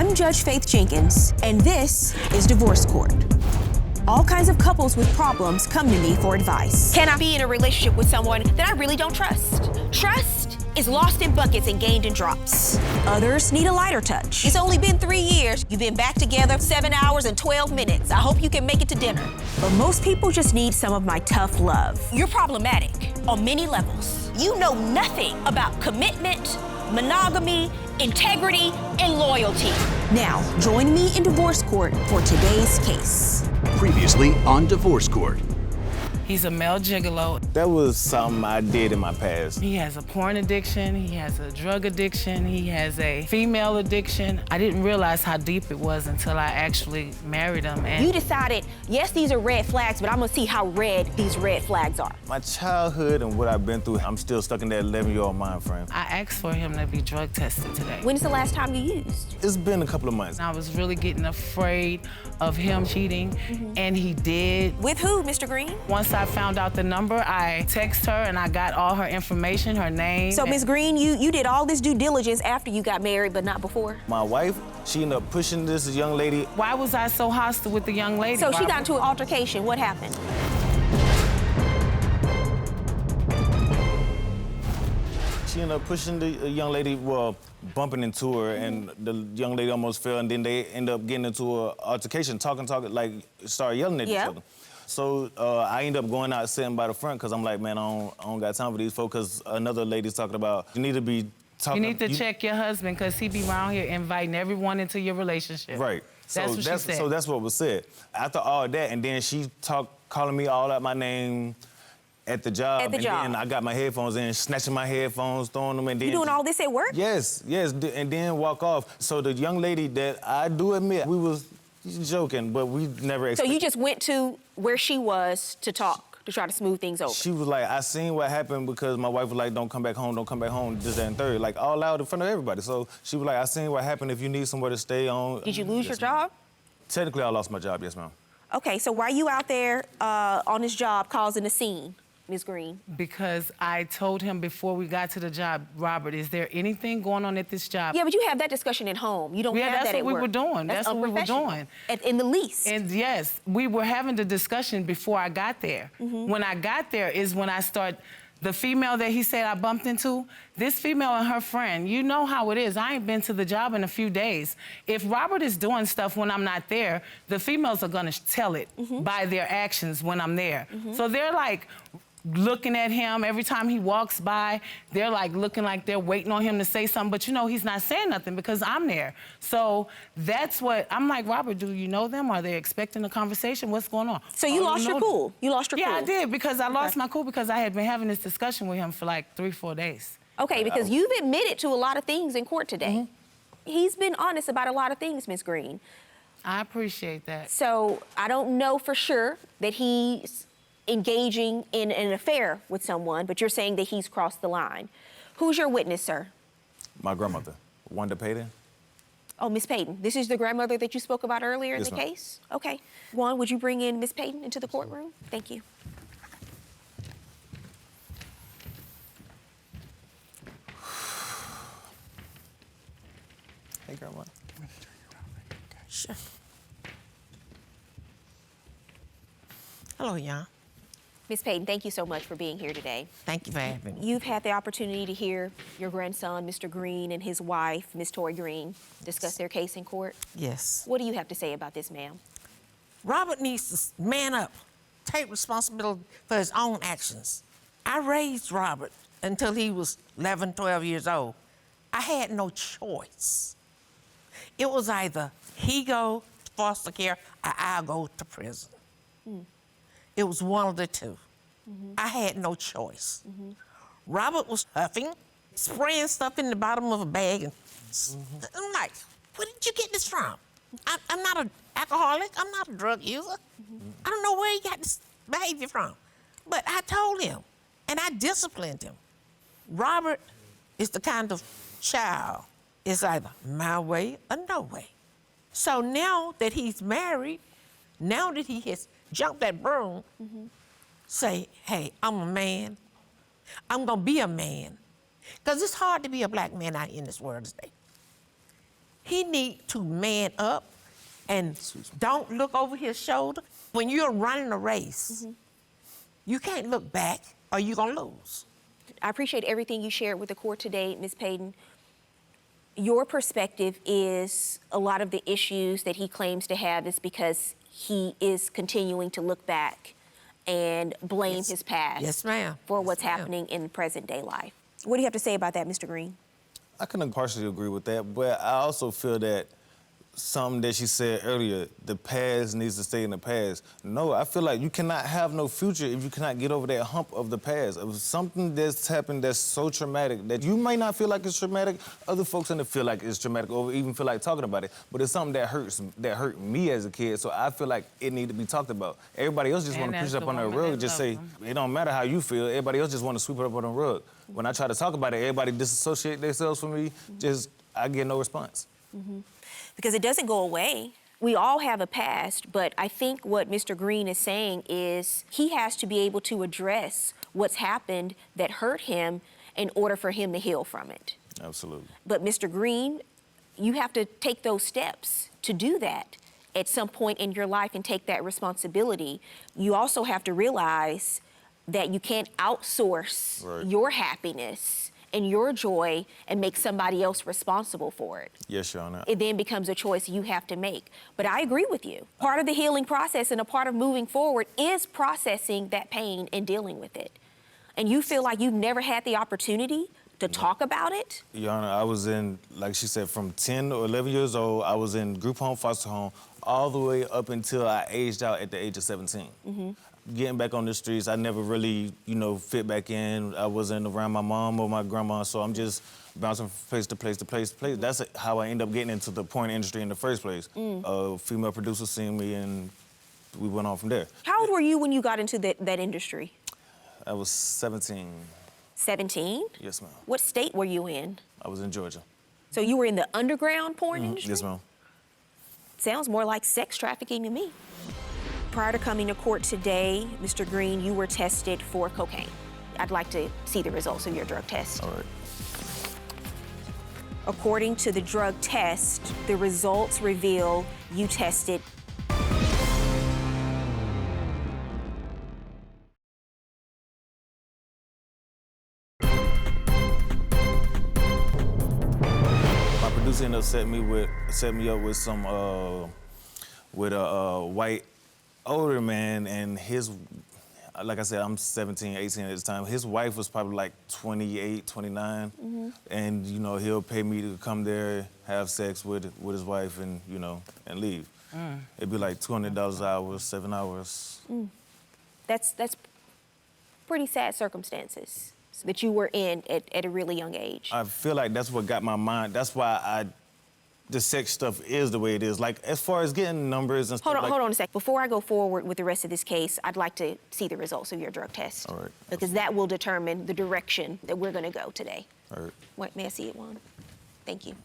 I'm Judge Faith Jenkins, and this is Divorce Court. All kinds of couples with problems come to me for advice. Can I be in a relationship with someone that I really don't trust? Trust is lost in buckets and gained in drops. Others need a lighter touch. It's only been 3 years. You've been back together 7 hours and 12 minutes. I hope you can make it to dinner. But most people just need some of my tough love. You're problematic on many levels. You know nothing about commitment, monogamy, integrity, and loyalty. Now, join me in Divorce Court for today's case. Previously on Divorce Court. He's a male gigolo. That was something I did in my past. He has a porn addiction, he has a drug addiction, he has a female addiction. I didn't realize how deep it was until I actually married him. And You decided, yes, these are red flags, but I'm gonna see how red these red flags are. My childhood and what I've been through, I'm still stuck in that 11-year-old mind frame. I asked for him to be drug tested today. When's the last time you used? It's been a couple of months. I was really getting afraid of him cheating, and he did. With who, Mr. Green? Once I found out the number, I texted her and I got all her information, her name. So, Ms. Green, you did all this due diligence after you got married, but not before? My wife, she ended up pushing this young lady. Why was I so hostile with the young lady? So she Barbara? got into an altercation. What happened? She ended up pushing the young lady, well, bumping into her, and the young lady almost fell, and then they ended up getting into an altercation, talking, like, started yelling at each other. So I ended up going out sitting by the front because I'm like, man, I don't got time for these folks, because another lady's talking about, you need to be talking. You need to check your husband because he be around here inviting everyone into your relationship. Right. That's what she said. So that's what was said. After all that, and then she calling me all out my name at the job. At the job. Then I got my headphones in, snatching my headphones, throwing them, and then... You doing all this at work? Yes, and then walk off. So the young lady that I do admit, we was joking, but we never... So you just went to where she was to talk, to try to smooth things over? She was like, I seen what happened because my wife was like, don't come back home, this, that, and third, like all out in front of everybody. So she was like, I seen what happened. If you need somewhere to stay on... Did you lose your job? Technically, I lost my job, yes, ma'am. Okay, so why are you out there on this job causing a scene, Ms. Green? Because I told him before we got to the job, Robert, is there anything going on at this job? Yeah, but you have that discussion at home. You don't have that at work. That's what we were doing. That's what we were doing. In the lease. And yes, we were having the discussion before I got there. When I got there is when I start, the female that he said I bumped into, this female and her friend, you know how it is. I ain't been to the job in a few days. If Robert is doing stuff when I'm not there, the females are gonna tell it by their actions when I'm there. So they're like, looking at him every time he walks by, they're like looking like they're waiting on him to say something, but you know he's not saying nothing because I'm there. So that's what, I'm like, Robert, do you know them? Are they expecting a conversation? What's going on? So you lost your cool? You lost your cool? Yeah, I did, because I lost my cool because I had been having this discussion with him for like 3-4 days. Okay, because you've admitted to a lot of things in court today. He's been honest about a lot of things, Ms. Green. I appreciate that. So I don't know for sure that he's engaging in an affair with someone, but you're saying that he's crossed the line. Who's your witness, sir? My grandmother, Wanda Payton. Oh, Miss Payton. This is the grandmother that you spoke about earlier in Yes, the ma'am. case? Okay. Juan, would you bring in Miss Payton into the courtroom? Thank you. Hey, Grandma. Sure. Hello, y'all. Miss Payton, thank you so much for being here today. Thank you for having me. You've had the opportunity to hear your grandson, Mr. Green, and his wife, Miss Tory Green, discuss their case in court. Yes. What do you have to say about this, ma'am? Robert needs to man up, take responsibility for his own actions. I raised Robert until he was 11, 12 years old. I had no choice. It was either he go to foster care or I'll go to prison. It was one of the two. I had no choice. Robert was huffing, spraying stuff in the bottom of a bag, and I'm like, where did you get this from? I'm not an alcoholic. I'm not a drug user. I don't know where he got this behavior from. But I told him, and I disciplined him. Robert is the kind of child, it's either my way or no way. So now that he's married, now that he has jumped that broom, say, hey, I'm a man. I'm gonna be a man. Because it's hard to be a black man out in this world today. He need to man up and don't look over his shoulder. When you're running a race, you can't look back or you're gonna lose. I appreciate everything you shared with the court today, Ms. Payton. Your perspective is a lot of the issues that he claims to have is because he is continuing to look back and blame his past Yes, ma'am. for Yes, what's ma'am. happening in present day life. What do you have to say about that, Mr. Green? I can partially agree with that, but I also feel that something that she said earlier, the past needs to stay in the past. No, I feel like you cannot have no future if you cannot get over that hump of the past. Of something that's happened that's so traumatic that you may not feel like it's traumatic, other folks in the feel like it's traumatic or even feel like talking about it. But it's something that hurt me as a kid, so I feel like it need to be talked about. Everybody else just want to push it up on the rug, just say, it don't matter how you feel, everybody else just want to sweep it up on the rug. When I try to talk about it, everybody disassociate themselves from me, I get no response. Because it doesn't go away. We all have a past, but I think what Mr. Green is saying is he has to be able to address what's happened that hurt him in order for him to heal from it. Absolutely. But Mr. Green, you have to take those steps to do that at some point in your life and take that responsibility. You also have to realize that you can't outsource your happiness and your joy and make somebody else responsible for it. Yes, Your Honor. It then becomes a choice you have to make. But I agree with you. Part of the healing process and a part of moving forward is processing that pain and dealing with it. And you feel like you've never had the opportunity to talk about it? Your Honor, I was in, like she said, from 10 or 11 years old, I was in group home, foster home, all the way up until I aged out at the age of 17. Getting back on the streets, I never really, fit back in. I wasn't around my mom or my grandma, so I'm just bouncing from place to place to place to place. That's how I end up getting into the porn industry in the first place. A female producer seen me, and we went on from there. How old were you when you got into that industry? I was 17. 17? Yes, ma'am. What state were you in? I was in Georgia. So you were in the underground porn industry? Yes, ma'am. Sounds more like sex trafficking to me. Prior to coming to court today, Mr. Green, you were tested for cocaine. I'd like to see the results of your drug test. All right. According to the drug test, the results reveal you tested My producer ended up setting me up with some with a white older man, and his, like I said, I'm 17, 18 at the time. His wife was probably like 28, 29. And, he'll pay me to come there, have sex with his wife and, and leave. It'd be like $200 an hour, 7 hours. That's pretty sad circumstances that you were in at a really young age. I feel like that's what got my mind. That's why the sex stuff is the way it is. Like, as far as getting numbers and stuff. Hold on a sec. Before I go forward with the rest of this case, I'd like to see the results of your drug test. All right. Because that will determine the direction that we're going to go today. All right. Wait, may I see it, Juan? Thank you.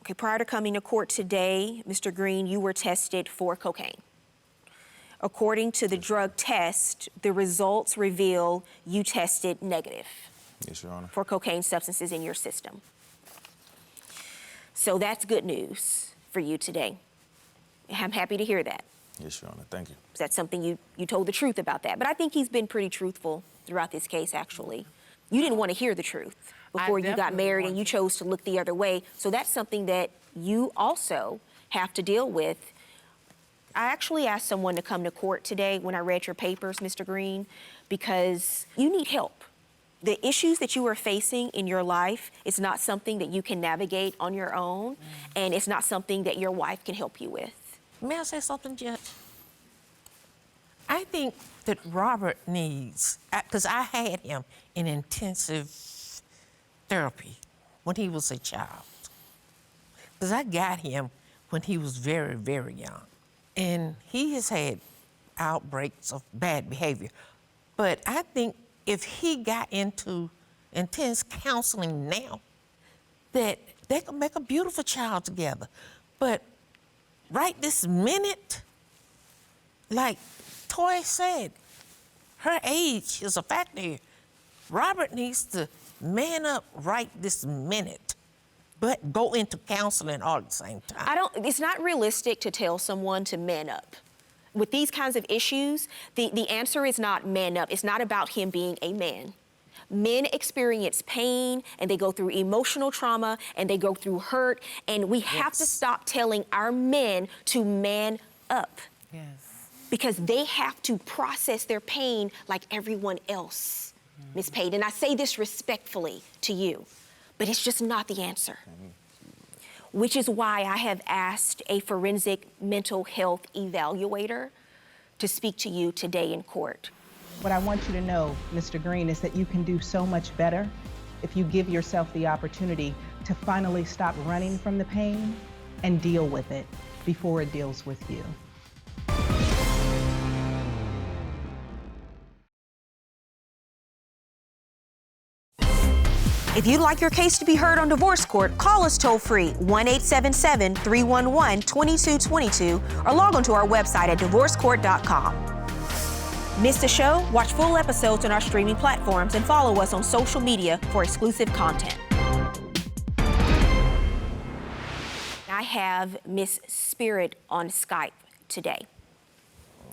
Okay, prior to coming to court today, Mr. Green, you were tested for cocaine. According to the drug test, the results reveal you tested negative. Yes, Your Honor. For cocaine substances in your system. So that's good news for you today. I'm happy to hear that. Yes, Your Honor. Thank you. That's something you told the truth about that. But I think he's been pretty truthful throughout this case, actually. You didn't want to hear the truth before you got married and you chose to look the other way. So that's something that you also have to deal with. I actually asked someone to come to court today when I read your papers, Mr. Green, because you need help. The issues that you are facing in your life is not something that you can navigate on your own, and it's not something that your wife can help you with. May I say something, Judge? I think that Robert needs, because I had him in intensive therapy when he was a child. Because I got him when he was very, very young. And he has had outbreaks of bad behavior. But I think if he got into intense counseling now, that they could make a beautiful child together. But right this minute, like Toy said, her age is a factor here. Robert needs to man up right this minute, but go into counseling all at the same time. It's not realistic to tell someone to man up. With these kinds of issues, the answer is not man up. It's not about him being a man. Men experience pain, and they go through emotional trauma, and they go through hurt, and we have to stop telling our men to man up. Yes. Because they have to process their pain like everyone else, Ms. Payton. And I say this respectfully to you, but it's just not the answer. Which is why I have asked a forensic mental health evaluator to speak to you today in court. What I want you to know, Mr. Green, is that you can do so much better if you give yourself the opportunity to finally stop running from the pain and deal with it before it deals with you. If you'd like your case to be heard on divorce court, call us toll-free 1-877-311-2222 or log on to our website at divorcecourt.com. Miss the show? Watch full episodes on our streaming platforms and follow us on social media for exclusive content. I have Miss Spirit on Skype today.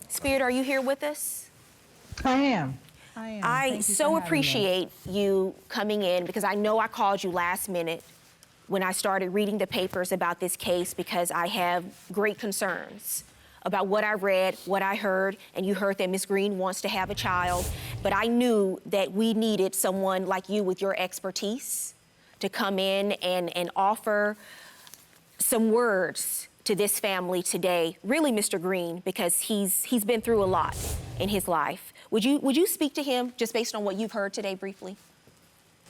Spirit, are you here with us? I am. I so appreciate you coming in because I know I called you last minute when I started reading the papers about this case because I have great concerns about what I read, what I heard, and you heard that Ms. Green wants to have a child. But I knew that we needed someone like you with your expertise to come in and offer some words to this family today. Really, Mr. Green, because he's been through a lot in his life. Would you speak to him just based on what you've heard today briefly?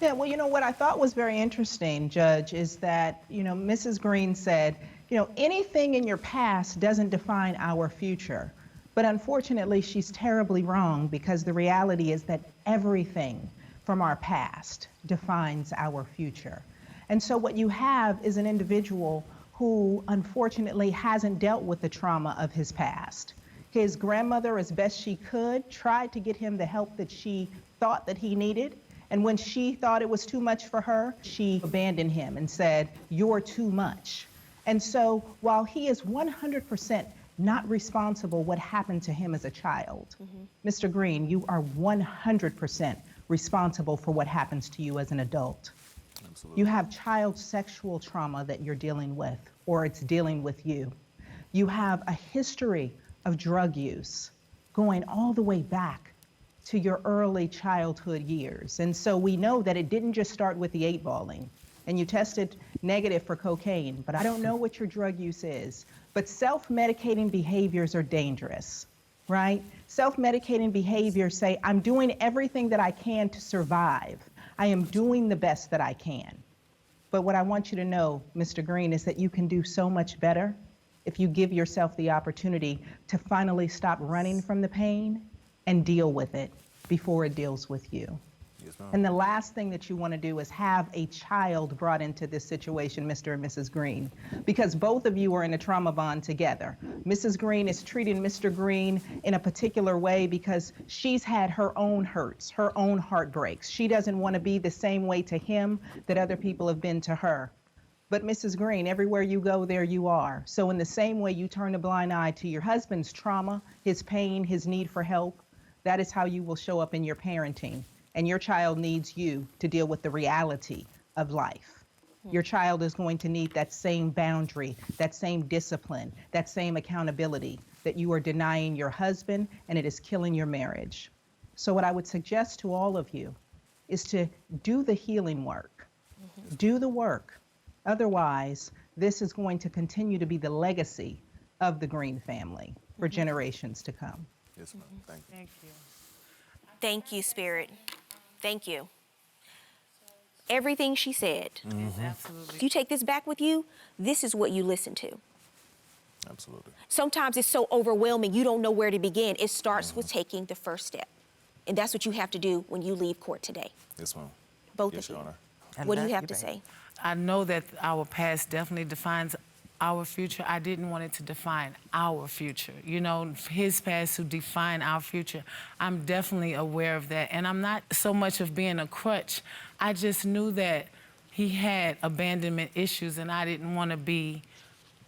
Yeah, well, you know, what I thought was very interesting, Judge, is that, you know, Mrs. Green said, you know, anything in your past doesn't define our future. But unfortunately, she's terribly wrong because the reality is that everything from our past defines our future. And so what you have is an individual who unfortunately hasn't dealt with the trauma of his past. His grandmother, as best she could, tried to get him the help that she thought that he needed. And when she thought it was too much for her, she abandoned him and said, "You're too much." And so while he is 100% not responsible what happened to him as a child, Mr. Green, you are 100% responsible for what happens to you as an adult. Absolutely. You have child sexual trauma that you're dealing with, or it's dealing with you. You have a history of drug use going all the way back to your early childhood years. And so we know that it didn't just start with the 8-balling, and you tested negative for cocaine, but I don't know what your drug use is. But self-medicating behaviors are dangerous, right? Self-medicating behaviors say, I'm doing everything that I can to survive. I am doing the best that I can. But what I want you to know, Mr. Green, is that you can do so much better if you give yourself the opportunity to finally stop running from the pain and deal with it before it deals with you. Yes, ma'am. And the last thing that you want to do is have a child brought into this situation, Mr. and Mrs. Green, because both of you are in a trauma bond together. Mrs. Green is treating Mr. Green in a particular way because she's had her own hurts, her own heartbreaks. She doesn't want to be the same way to him that other people have been to her. But Mrs. Green, everywhere you go, there you are. So in the same way you turn a blind eye to your husband's trauma, his pain, his need for help, that is how you will show up in your parenting. And your child needs you to deal with the reality of life. Your child is going to need that same boundary, that same discipline, that same accountability that you are denying your husband, and it is killing your marriage. So what I would suggest to all of you is to do the healing work. Do the work. Otherwise, this is going to continue to be the legacy of the Green family for generations to come. Yes, ma'am. Thank you. Thank you. Thank you, Spirit. Thank you. Everything she said. Absolutely. If you take this back with you, this is what you listen to. Absolutely. Sometimes it's so overwhelming, you don't know where to begin. It starts with taking the first step. And that's what you have to do when you leave court today. Yes, ma'am. Both Yes, of you. Your Honor. What do you have to say? I know that our past definitely defines our future, I didn't want it to define our future. You know, his past to define our future. I'm definitely aware of that. And I'm not so much of being a crutch. I just knew that he had abandonment issues, and I didn't want to be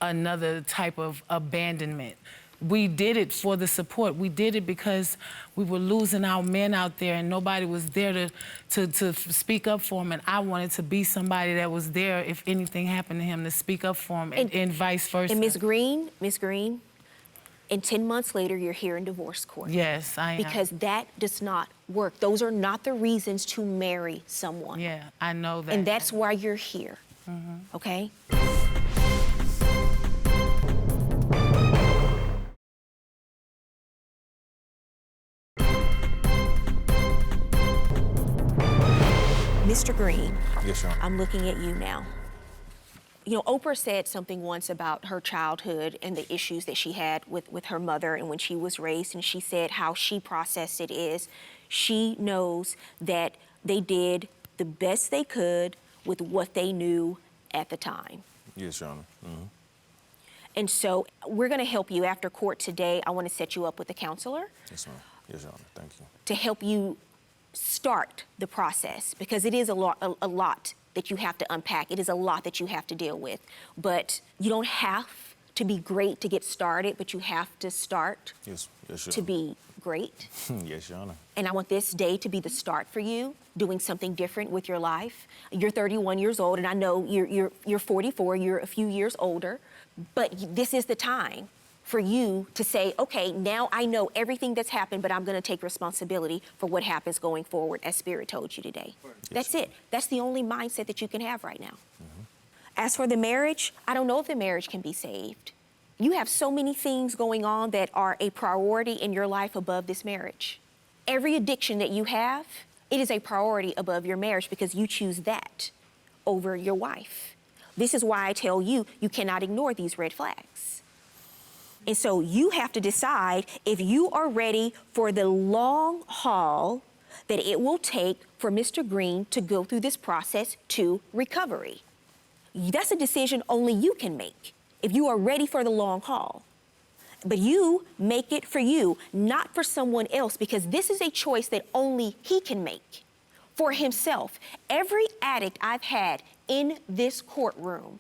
another type of abandonment. We did it for the support. We did it because we were losing our men out there and nobody was there to speak up for him. And I wanted to be somebody that was there if anything happened to him to speak up for him and vice versa. And Ms. Green, and 10 months later, you're here in divorce court. Yes, I am. Because that does not work. Those are not the reasons to marry someone. Yeah, I know that. And that's why you're here, okay? Mr. Green, Yes, Your Honor. I'm looking at you now. You know, Oprah said something once about her childhood and the issues that she had with her mother and when she was raised, and she said how she processed it is she knows that they did the best they could with what they knew at the time. Yes, Your Honor. Mm-hmm. And so we're gonna help you after court today. I wanna set you up with a counselor Yes, ma'am. Yes, Your Honor. Thank you. to help you start the process, because it is a lot that you have to unpack. It is a lot that you have to deal with. But you don't have to be great to get started, but you have to start Yes, yes, Your to Honor. be great. Yes, Your Honor. And I want this day to be the start for you, doing something different with your life. You're 31 years old, and I know you're 44, you're a few years older, but this is the time for you to say, okay, now I know everything that's happened, but I'm gonna take responsibility for what happens going forward, as Spirit told you today. That's it. That's the only mindset that you can have right now. As for the marriage, I don't know if the marriage can be saved. You have so many things going on that are a priority in your life above this marriage. Every addiction that you have, it is a priority above your marriage because you choose that over your wife. This is why I tell you, you cannot ignore these red flags. And so you have to decide if you are ready for the long haul that it will take for Mr. Green to go through this process to recovery. That's a decision only you can make, if you are ready for the long haul. But you make it for you, not for someone else, because this is a choice that only he can make for himself. Every addict I've had in this courtroom,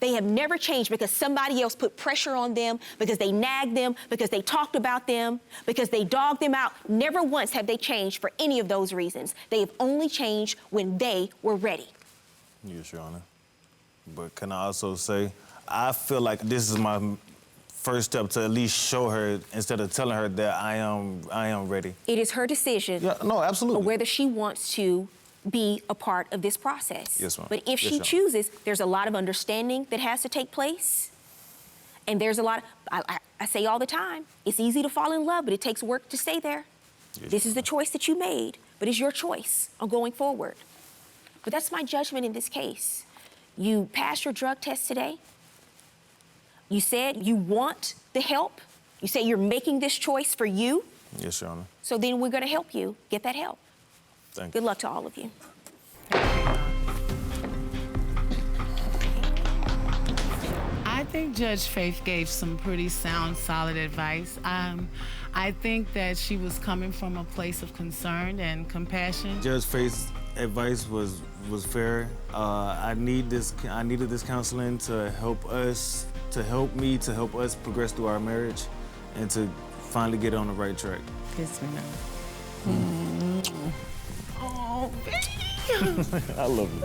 they have never changed because somebody else put pressure on them, because they nagged them, because they talked about them, because they dogged them out. Never once have they changed for any of those reasons. They have only changed when they were ready. Yes, Your Honor. But can I also say, I feel like this is my first step to at least show her, instead of telling her that I am ready. It is her decision. Yeah, no, absolutely. Whether she wants to be a part of this process. Yes, ma'am. But if Yes, she Your Honor. chooses, there's a lot of understanding that has to take place. And there's a lot, I say all the time, it's easy to fall in love, but it takes work to stay there. Yes, This is Your the Honor. choice that you made, but it's your choice on going forward. But that's my judgment in this case. You passed your drug test today. You said you want the help. You say you're making this choice for you. Yes, Your Honor. So then we're gonna help you get that help. Thank Good you. luck to all of you. I think Judge Faith gave some pretty sound, solid advice. I think that she was coming from a place of concern and compassion. Judge Faith's advice was fair. I needed this counseling to help us progress through our marriage, and to finally get on the right track. Kiss me now. Oh, baby. I love you.